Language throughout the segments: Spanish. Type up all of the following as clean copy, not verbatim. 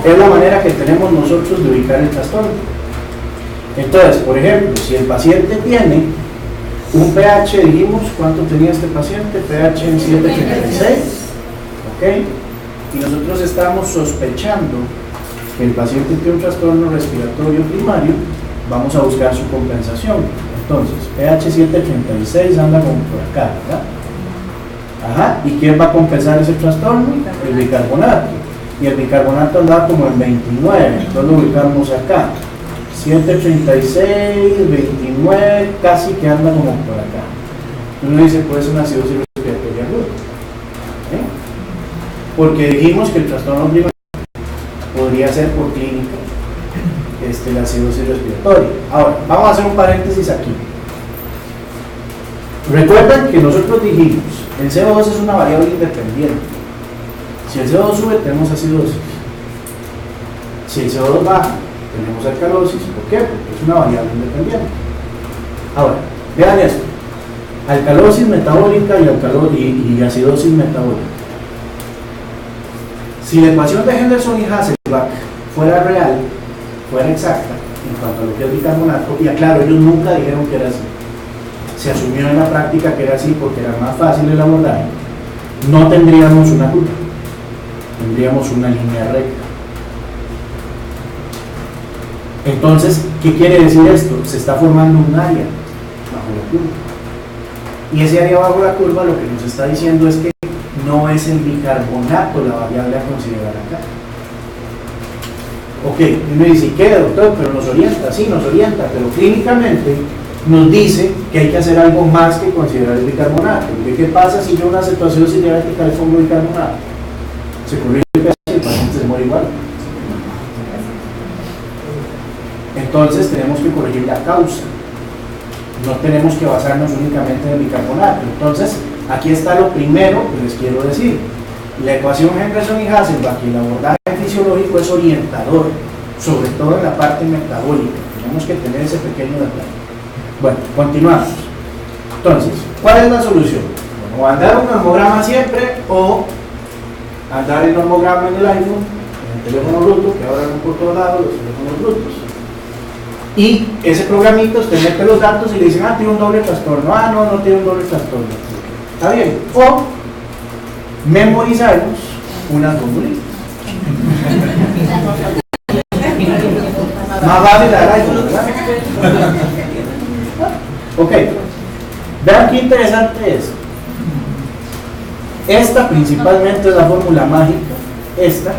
es la manera que tenemos nosotros de ubicar el trastorno. Entonces, por ejemplo, si el paciente tiene un pH, dijimos, ¿cuánto tenía este paciente? pH en 7.36, ¿ok? Y nosotros estamos sospechando que el paciente tiene un trastorno respiratorio primario, vamos a buscar su compensación. Entonces, pH 7.36 anda como por acá, ¿verdad? Ajá, ¿y quién va a compensar ese trastorno? El bicarbonato. Y el bicarbonato andaba como en 29, entonces lo ubicamos acá. 7.36, 29, casi que anda como por acá. Uno dice, pues una acidosis respiratoria aguda. ¿Eh? Porque dijimos que el trastorno primario podría ser por clínica la acidosis respiratoria. Ahora, vamos a hacer un paréntesis aquí. Recuerden que nosotros dijimos, el CO2 es una variable independiente. Si el CO2 sube, tenemos acidosis. Si el CO2 baja, tenemos alcalosis. ¿Por qué? Porque es una variable independiente. Ahora, vean esto. Alcalosis metabólica y acidosis metabólica. Si la ecuación de Henderson y Hasselbalch fuera real, fuera exacta, en cuanto a lo que es bicarbonato, y aclaro, ellos nunca dijeron que era así. Se asumió en la práctica que era así porque era más fácil el abordaje. No tendríamos una curva, tendríamos una línea recta. Entonces, ¿qué quiere decir esto? Se está formando un área bajo la curva. Y ese área bajo la curva lo que nos está diciendo es que no es el bicarbonato la variable a considerar acá. Ok, y me dice, ¿qué, doctor? Pero nos orienta, sí, nos orienta, pero clínicamente nos dice que hay que hacer algo más que considerar el bicarbonato. ¿Qué pasa si yo una cetoacidosis diabética le pongo bicarbonato? Se corrige el pH y el paciente se muere igual. Entonces tenemos que corregir la causa. No tenemos que basarnos únicamente en el bicarbonato. Entonces, aquí está lo primero que les quiero decir. La ecuación Henderson y Hasselbalch y el abordaje fisiológico es orientador, sobre todo en la parte metabólica. Tenemos que tener ese pequeño detalle. Bueno, continuamos. Entonces, ¿cuál es la solución? Bueno, andar un normograma siempre o andar el normograma en el iPhone, en el teléfono Bluetooth, que ahora van por todos lados los teléfonos Bluetooth. Y ese programito usted mete los datos y le dicen, tiene un doble trastorno. No tiene un doble trastorno. Está bien. O memorizarnos unas formulitas. Más fácil la del iPhone, ¿verdad? Ok. Vean qué interesante es. Esta principalmente es la fórmula mágica. Esta.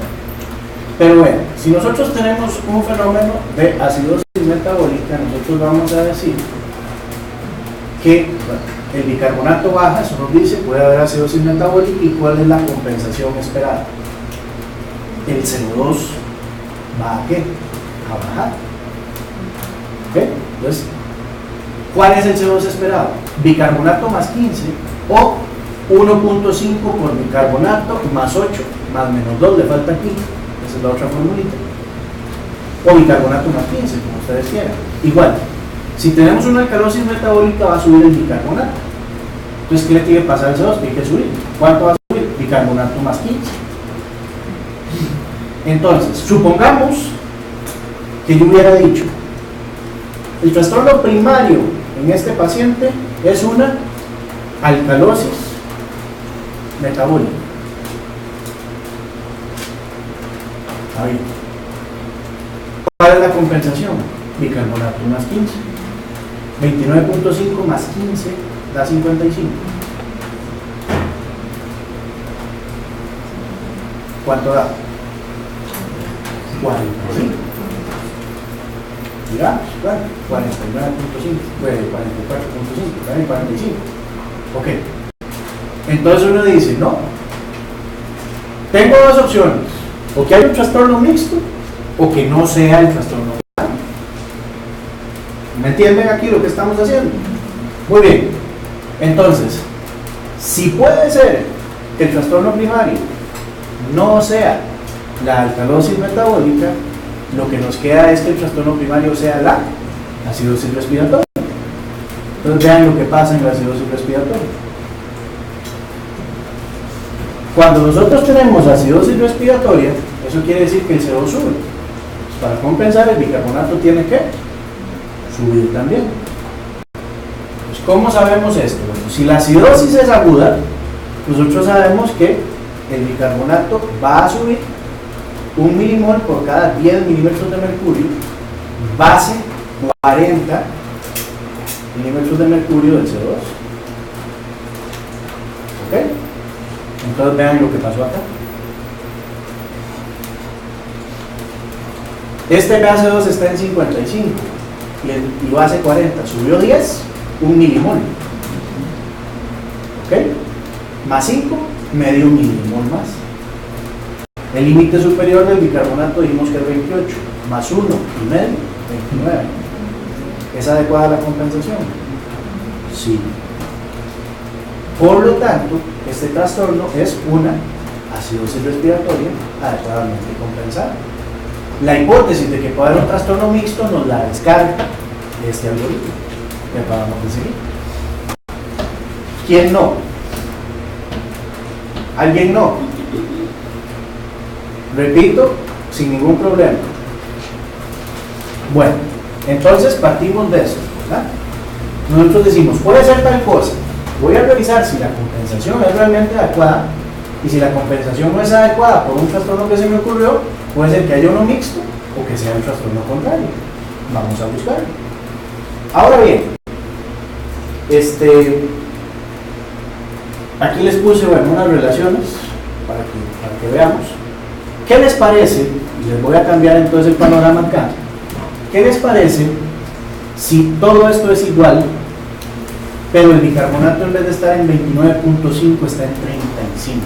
Pero bueno, si nosotros tenemos un fenómeno de acidosis metabólica, nosotros vamos a decir que el bicarbonato baja, eso nos dice, puede haber acidosis metabólica y cuál es la compensación esperada. El CO2 va a ¿qué? A bajar. ¿Ok? Entonces, ¿cuál es el CO2 esperado? Bicarbonato más 15 o 1.5 por bicarbonato más 8 más menos 2, le falta aquí. Esa es la otra formulita. O bicarbonato más 15, como ustedes quieran. Igual, si tenemos una alcalosis metabólica, va a subir el bicarbonato. Entonces, ¿qué le tiene que pasar al CO2? Tiene que subir. ¿Cuánto va a subir? Bicarbonato más 15. Entonces, supongamos que yo hubiera dicho, el trastorno primario en este paciente es una alcalosis metabólica. Ahí. ¿Cuál es la compensación? Bicarbonato más 15. 29.5 más 15 da 55. ¿Cuánto da? 45. Digamos, 49.5, 44.5, 45. Ok. Entonces uno dice, no. Tengo dos opciones. O que haya un trastorno mixto, o que no sea el trastorno primario. ¿Me entienden aquí lo que estamos haciendo? Muy bien. Entonces, si puede ser que el trastorno primario no sea la alcalosis metabólica, lo que nos queda es que el trastorno primario sea la acidosis respiratoria. Entonces vean lo que pasa en la acidosis respiratoria. Cuando nosotros tenemos acidosis respiratoria, Eso quiere decir que el CO2 sube. Para compensar, el bicarbonato tiene que subir también. Pues, ¿cómo sabemos esto? Bueno, si la acidosis es aguda, nosotros sabemos que el bicarbonato va a subir 1 milimol por cada 10 milímetros de mercurio, base 40 milímetros de mercurio del CO2. ¿Ok? Entonces vean lo que pasó acá. Este BaC2 está en 55 y base 40, subió 10, 1 milimol. ¿Ok? Más 5, medio milimol más. El límite superior del bicarbonato dijimos que es 28, más 1 y medio, 29. ¿Es adecuada la compensación? Sí. Por lo tanto, este trastorno es una acidosis respiratoria adecuadamente compensada. La hipótesis de que puede haber un trastorno mixto nos la descarga este algoritmo que acabamos de seguir. ¿Quién no? ¿Alguien no? Repito, sin ningún problema. Bueno, entonces partimos de eso, ¿verdad? Nosotros decimos, puede ser tal cosa. Voy a revisar si la compensación es realmente adecuada, y si la compensación no es adecuada por un trastorno que se me ocurrió, puede ser que haya uno mixto o que sea un trastorno contrario. Vamos a buscarlo. Ahora bien, aquí les puse unas relaciones para que veamos. ¿Qué les parece? Y les voy a cambiar entonces el panorama acá. ¿Qué les parece si todo esto es igual, pero el bicarbonato en vez de estar en 29.5 está en 35?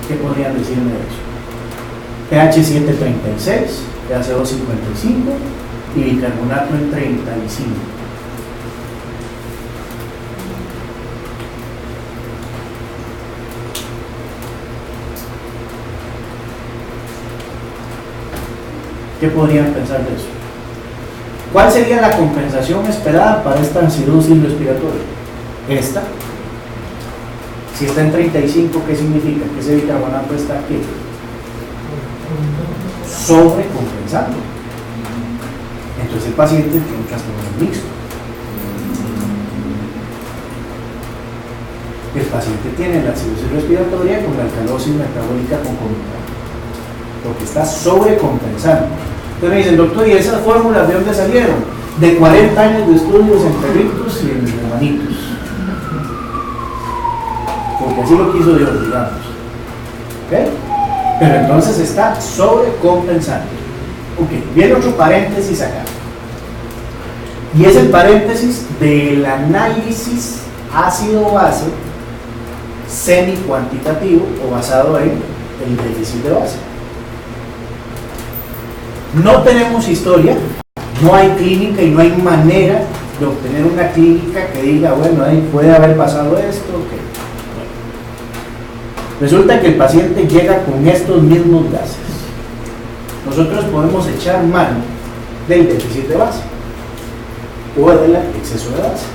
¿Qué podrían decirme de eso? pH 736, pH 255 y bicarbonato en 35. ¿Qué podrían pensar de eso? ¿Cuál sería la compensación esperada para esta acidosis respiratoria? Esta. Si está en 35, ¿qué significa? Que ese bicarbonato está aquí sobrecompensando. Entonces el paciente tiene un trastorno mixto. El paciente tiene la acidosis respiratoria con la alcalosis metabólica concomitante, porque está sobrecompensando. Entonces me dicen, doctor, ¿y esas fórmulas de dónde salieron? De 40 años de estudios en perritos y en humanitos. Porque así lo quiso Dios, digamos. ¿Ok? Pero entonces está sobrecompensando. Ok, viene otro paréntesis acá. Y es el paréntesis del análisis ácido-base semi-cuantitativo o basado en el déficit de base. No tenemos historia, no hay clínica y no hay manera de obtener una clínica que diga, bueno, ahí puede haber pasado esto. Okay. Resulta que el paciente llega con estos mismos gases. Nosotros podemos echar mano del déficit de base o del exceso de base.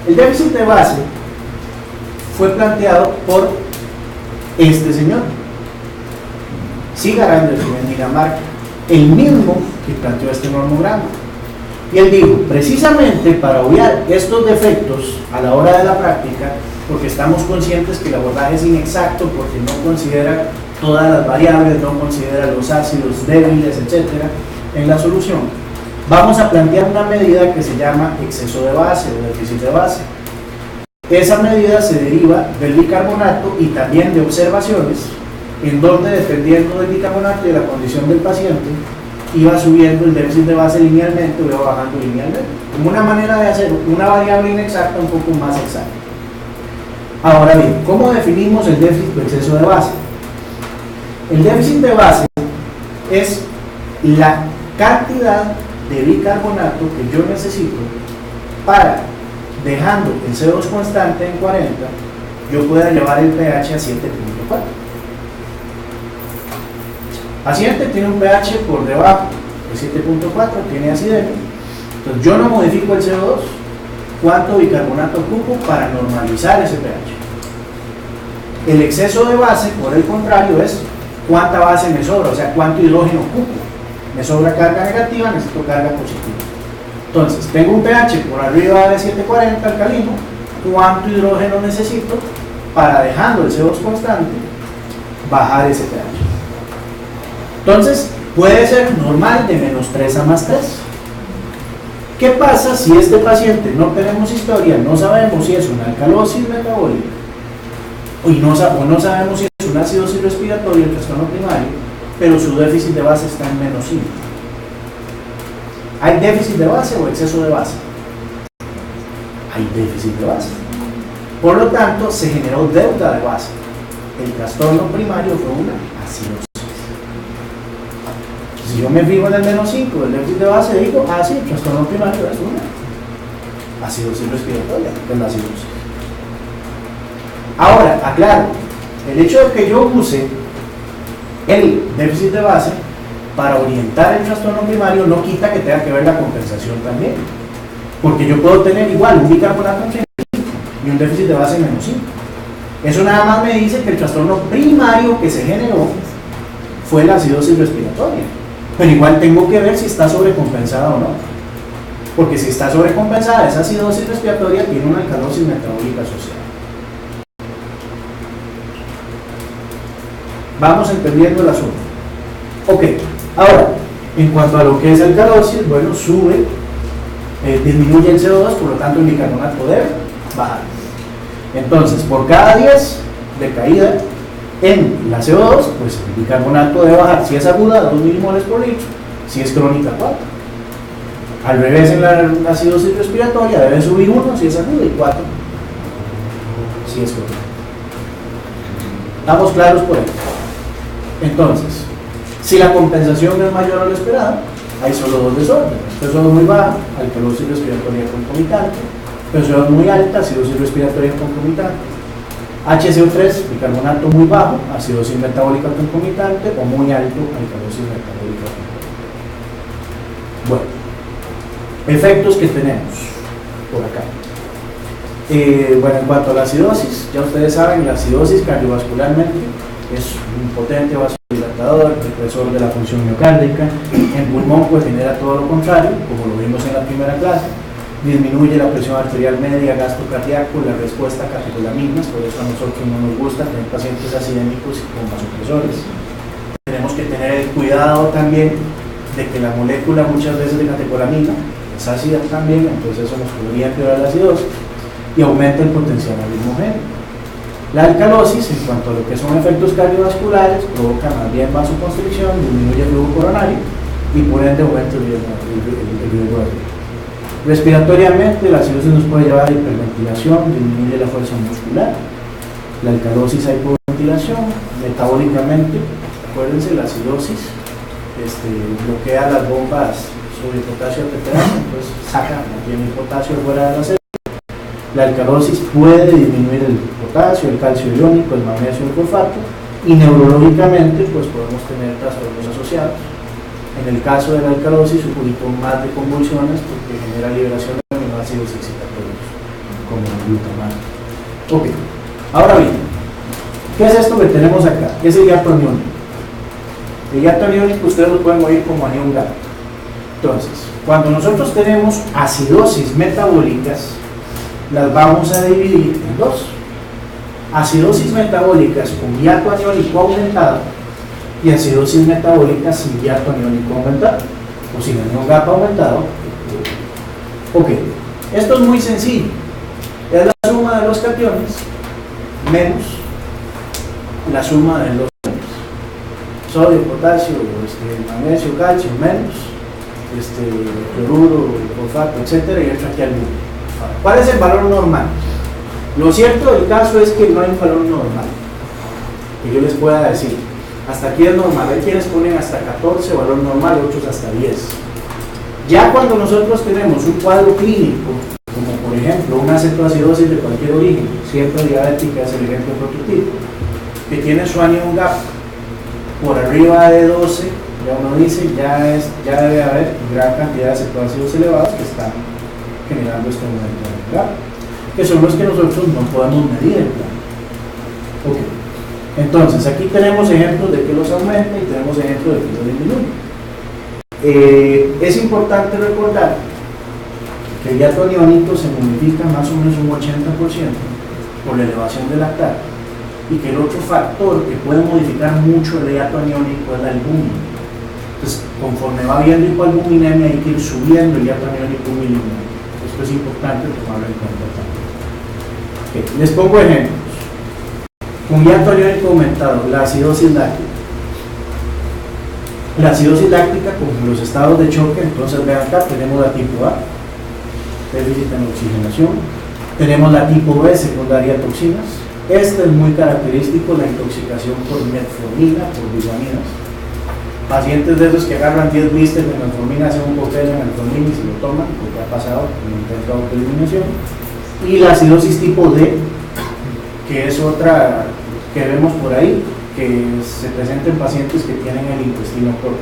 El déficit de base fue planteado por este señor, Cigarán de Dinamarca, el mismo que planteó este normograma. Y él dijo, precisamente para obviar estos defectos a la hora de la práctica, porque estamos conscientes que el abordaje es inexacto, porque no considera todas las variables, no considera los ácidos débiles, etcétera, en la solución, vamos a plantear una medida que se llama exceso de base o déficit de base. Esa medida se deriva del bicarbonato y también de observaciones en donde, dependiendo del bicarbonato y de la condición del paciente, iba subiendo el déficit de base linealmente o iba bajando linealmente, como una manera de hacer una variable inexacta un poco más exacta. Ahora bien, ¿cómo definimos el déficit o exceso de base? El déficit de base es la cantidad de bicarbonato que yo necesito para, dejando el CO2 constante en 40, yo pueda llevar el pH a 7.4. Paciente tiene un pH por debajo de 7.4, tiene acidemia, entonces yo no modifico el CO2, ¿cuánto bicarbonato ocupo para normalizar ese pH? El exceso de base, por el contrario, es cuánta base me sobra, o sea, cuánto hidrógeno ocupo. Me sobra carga negativa, necesito carga positiva. Entonces, tengo un pH por arriba de 740 alcalino, ¿cuánto hidrógeno necesito para, dejando el CO2 constante, bajar ese pH? Entonces, puede ser normal de -3 a +3. ¿Qué pasa si este paciente no tenemos historia, no sabemos si es una alcalosis metabólica o no sabemos si es una acidosis respiratoria, el trastorno primario, pero su déficit de base está en -5? ¿Hay déficit de base o exceso de base? Hay déficit de base. Por lo tanto, se generó deuda de base. El trastorno primario fue una acidosis. Si yo me fijo en el -5 del déficit de base, digo, sí, el trastorno primario es una acidosis respiratoria, es la acidosis. Ahora, aclaro, el hecho de que yo use el déficit de base para orientar el trastorno primario no quita que tenga que ver la compensación también, porque yo puedo tener igual un bicarbonato en 35 y un déficit de base en -5. Eso nada más me dice que el trastorno primario que se generó fue la acidosis respiratoria, pero igual tengo que ver si está sobrecompensada o no, porque si está sobrecompensada esa acidosis respiratoria tiene una alcalosis metabólica asociada. Vamos entendiendo el asunto. Ok, ahora, en cuanto a lo que es alcalosis, bueno, sube, disminuye el CO2, por lo tanto el bicarbonato debe bajar. Entonces, por cada 10 de caída en la CO2, pues el bicarbonato debe bajar. Si es aguda, 2 milimoles por litro, si es crónica, 4. Al revés, en la acidosis respiratoria debe subir 1 si es aguda y 4 si es crónica. ¿Estamos claros por ahí? Entonces, si la compensación es mayor a lo esperado, hay solo dos desórdenes: PCO2 muy baja, alcalosis respiratoria concomitante; PCO2 muy alta, acidosis respiratoria concomitante; HCO3, bicarbonato muy bajo, acidosis metabólica concomitante; o muy alto, alcalosis metabólica concomitante. Bueno, efectos que tenemos por acá. Bueno, en cuanto a la acidosis, ya ustedes saben, la acidosis cardiovascularmente es un potente vasodilatador, depresor de la función miocárdica. En pulmón pues genera todo lo contrario, como lo vimos en la primera clase. Disminuye la presión arterial media, gasto cardíaco, la respuesta a catecolaminas. Por eso a nosotros no nos gusta tener pacientes acidémicos y con vasopresores. Tenemos que tener cuidado también de que la molécula muchas veces de catecolamina es ácida también, entonces eso nos podría empeorar la acidosis y aumenta el potencial algomogénico. La alcalosis, en cuanto a lo que son efectos cardiovasculares, provoca más bien vasoconstricción, disminuye el flujo coronario y por ende aumenta el riesgo de vida. Respiratoriamente, la acidosis nos puede llevar a hiperventilación, disminuye la fuerza muscular. La alcalosis a hipoventilación. Metabólicamente, acuérdense, la acidosis bloquea las bombas sobre potasio alteterano, entonces saca, mantiene el potasio fuera de la célula. La alcalosis puede disminuir el potasio, el calcio iónico, el magnesio, el fosfato, y neurológicamente pues podemos tener trastornos asociados. En el caso de la alcalosis, un poquito más de convulsiones porque genera liberación de aminoácidos excitatorios, como el glutamato. Ok, ahora bien, ¿qué es esto que tenemos acá? ¿Qué es el hiato aniónico? El hiato aniónico ustedes lo pueden oír como anión gato. Entonces, cuando nosotros tenemos acidosis metabólicas, las vamos a dividir en dos: acidosis metabólicas con hiato aniónico aumentado y acidosis metabólica sin hiato aniónico aumentado o sin anión gato aumentado. Ok, esto es muy sencillo, es la suma de los cationes menos la suma de los iones: sodio, potasio, magnesio, calcio, menos cloruro, fosfato, etcétera, y esto aquí al mundo. ¿Cuál es el valor normal? Lo cierto del caso es que no hay un valor normal que yo les pueda decir hasta aquí es normal. Hay quienes ponen hasta 14 valor normal, otros hasta 10. Ya cuando nosotros tenemos un cuadro clínico, como por ejemplo una cetoacidosis de cualquier origen, siempre diabética es el ejemplo prototipo, que tiene su anión gap por arriba de 12, ya uno dice, ya debe haber gran cantidad de cetoácidos elevados que están generando este aumento de gap, que son los que nosotros no podemos medir en plan. Ok. Entonces, aquí tenemos ejemplos de que los aumenta y tenemos ejemplos de que los disminuye. Es importante recordar que el hiato aniónico se modifica más o menos un 80% por la elevación del lactato, y que el otro factor que puede modificar mucho el hiato aniónico es la albúmina. Entonces, conforme va habiendo hipoalbuminemia, hay que ir subiendo el hiato aniónico un milímetro. Esto es importante tomarlo en cuenta también. Okay, les pongo ejemplos. Con hiato aniónico aumentado, la acidosis láctica. La acidosis láctica, con los estados de choque, entonces vean acá, tenemos la tipo A, déficit en oxigenación, tenemos la tipo B, secundaria a toxinas. Este es muy característico, la intoxicación por metformina, por bisaminas. Pacientes de esos que agarran 10 blisters de metformina, hacen un cóctel de metformina y se lo toman, porque ha pasado en un intento de autoeliminación. Y la acidosis tipo D, que es otra que vemos por ahí, que se presenta en pacientes que tienen el intestino corto.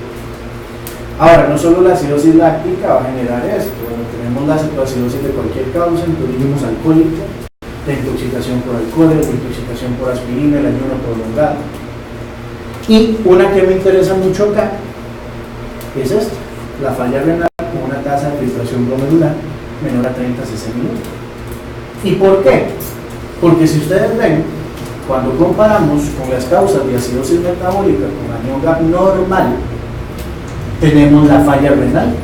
Ahora, no solo la acidosis láctica va a generar esto, bueno, tenemos la acidosis de cualquier causa, enturismo alcohólico, la intoxicación por alcohol, la intoxicación por aspirina, el ayuno prolongado. Y una que me interesa mucho acá es esta, la falla renal con una tasa de filtración glomerular menor a 30 cc/min. ¿Y por qué? Porque si ustedes ven, cuando comparamos con las causas de acidosis metabólica con anión GAP normal, tenemos la falla renal.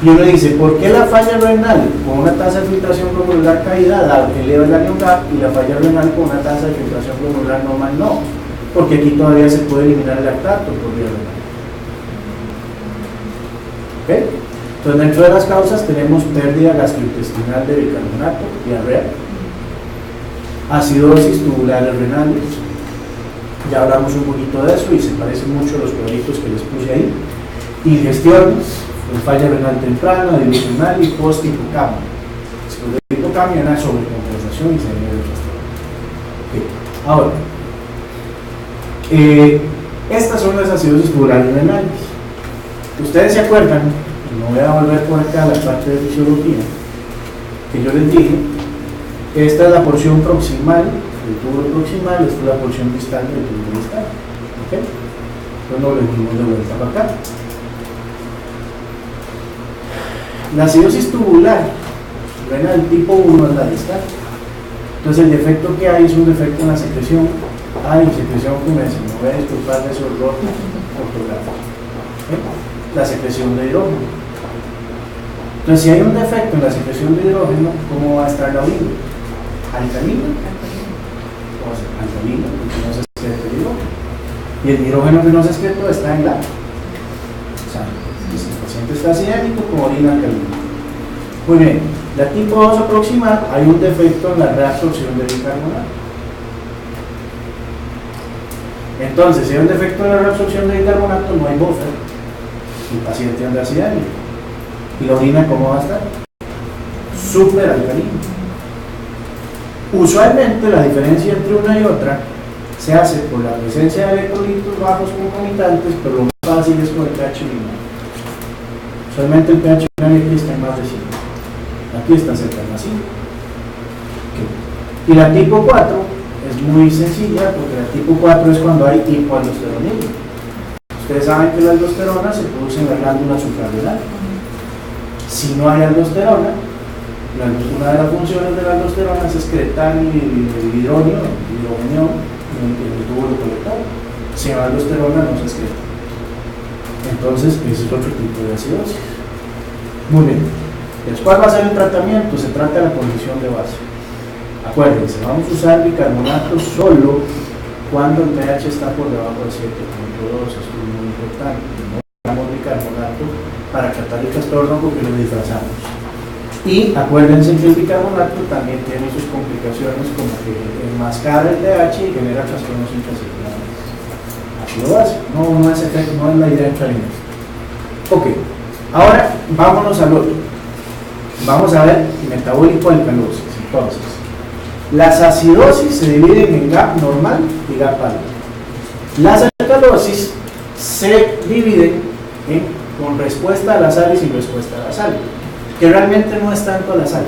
Y uno dice, ¿por qué la falla renal con una tasa de filtración glomerular caída eleva el anión GAP y la falla renal con una tasa de filtración glomerular normal no? Porque aquí todavía se puede eliminar el lactato por vía renal. ¿Okay? Entonces, dentro de las causas tenemos pérdida gastrointestinal de bicarbonato, diarrea, acidosis tubulares renales, ya hablamos un poquito de eso y se parecen mucho a los cuadritos que les puse ahí, digestiones, falla renal temprana, divisional y post-hipocamia. Después de hipocamia, una sobrecompensación y se viene el trastorno. Ahora, estas son las acidosis tubulares renales. Ustedes se acuerdan, no voy a volver por acá a la parte de fisiología, que yo les dije, esta es la porción proximal del tubo proximal, esta es la porción distal del tubo distal. ¿Okay? Entonces nos venimos de vuelta para acá. La acidosis tubular renal tipo 1 es la distal. Entonces el defecto que hay es un defecto en la secreción. Secreción que me voy a disculpar de su error ortográfico. La secreción de hidrógeno. Entonces si hay un defecto en la secreción de hidrógeno, ¿cómo va a estar la orina? Alcalina. Alcalina, porque no se excreta el hidrógeno. Y el hidrógeno que no se excretó está en la sangre. Si el paciente está acidémico, con orina alcalina. Muy bien, la tipo 2 aproximar, hay un defecto en la reabsorción de bicarbonato. Entonces, si hay un defecto en la reabsorción de bicarbonato, no hay buffer. El paciente anda acidémico. ¿Y la orina cómo va a estar? Súper alcalina. Usualmente la diferencia entre una y otra se hace por la presencia de electrolitos bajos concomitantes, pero lo más fácil es por el pH urinario. Usualmente el pH urinario aquí está en más de 5. Aquí está cercano a 5. Okay. Y la tipo 4 es muy sencilla, porque la tipo 4 es cuando hay hipoaldosteronismo. Ustedes saben que la aldosterona se produce en la glándula suprarrenal. Si no hay aldosterona, una de las funciones de la aldosterona es excretar el hidrógeno en el tubo colector. Si no hay aldosterona, no se excreta. Entonces, ese es otro tipo de acidosis. Muy bien. ¿Cuál va a ser el tratamiento? Se trata de la condición de base. Acuérdense, vamos a usar bicarbonato solo cuando el pH está por debajo de 7.2. Esto es muy importante. No usamos bicarbonato para tratar el trastorno porque lo disfrazamos. Y acuérdense que el bicarbonato también tiene sus complicaciones, como que enmascara el pH y genera trastornos intracirculares. Así lo hace. No es efecto, no es la idea entrar en esto. Ok, ahora vámonos al otro. Vamos a ver metabólico alcalosis. Entonces, las acidosis se dividen en GAP normal y GAP alto. Las alcalosis se dividen con respuesta a la sal y sin respuesta a la sal, que realmente no es tanto a la sal,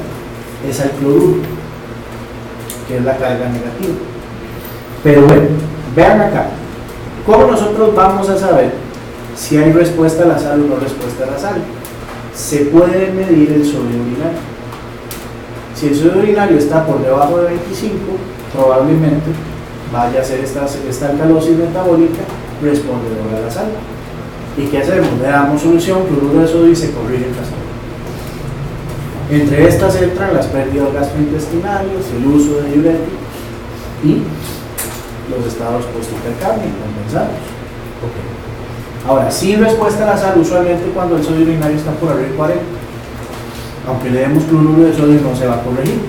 es al cloruro, que es la carga negativa. Pero bueno, vean acá, ¿cómo nosotros vamos a saber si hay respuesta a la sal o no respuesta a la sal? Se puede medir el sodio urinario. Si el sodio urinario está por debajo de 25, probablemente vaya a ser esta alcalosis metabólica respondedora a la sal. ¿Y qué hacemos? Le damos solución, cloruro de sodio y se corrige el trastorno. Entre estas entran las pérdidas gastrointestinales, el uso de diuréticos y los estados post-hipercamia compensados. Okay. Ahora, sin respuesta a la sal, usualmente cuando el sodio urinario está por arriba de 40, aunque le demos cloruro de sodio no se va a corregir.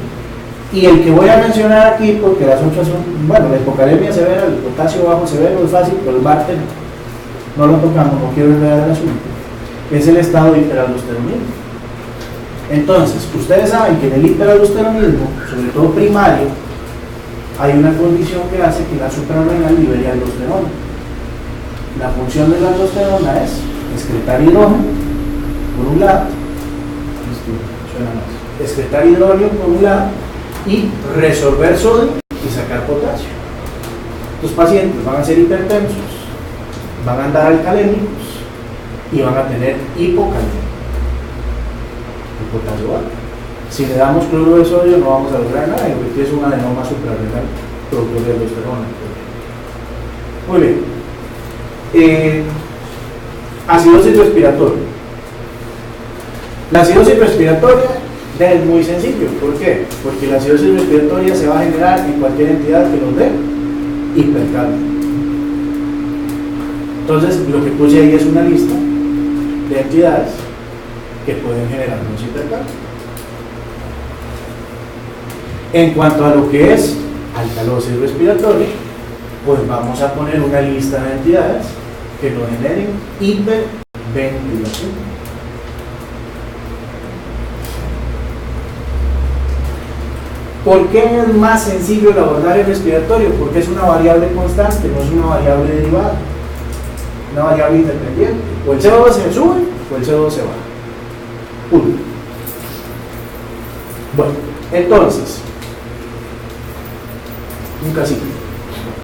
Y el que voy a mencionar aquí, porque las otras son, bueno, la hipocalemia severa, el potasio bajo severo es fácil, pero el Bartel no lo tocamos, no quiero enredar el asunto, es el estado de hiperaldosteronismo. Entonces, ustedes saben que en el hiperaldosteronismo, sobre todo primario, hay una condición que hace que la suprarrenal libere aldosterona. La función de la aldosterona es excretar hidrógeno, por un lado, excretar hidrógeno por un lado, y resolver sodio y sacar potasio. Los pacientes van a ser hipertensos, van a andar alcalémicos y van a tener hipocalemia. El potasio alto. Si le damos cloruro de sodio no vamos a lograr nada, porque es una adenoma suprarrenal productor de aldosterona. Muy bien. Acidosis respiratoria. La acidosis respiratoria es muy sencillo. ¿Por qué? Porque la acidosis respiratoria se va a generar en cualquier entidad que nos dé hipercalcio. Entonces, lo que puse ahí es una lista de entidades que pueden generarnos hipercalcio. En cuanto a lo que es alcalosis respiratoria, pues vamos a poner una lista de entidades que nos generen hiperventilación. ¿Por qué es más sencillo el abordaje respiratorio? Porque es una variable constante, no es una variable derivada, una variable independiente. O el CO2 se sube o el CO2 se baja. Punto. Bueno, entonces, un casito.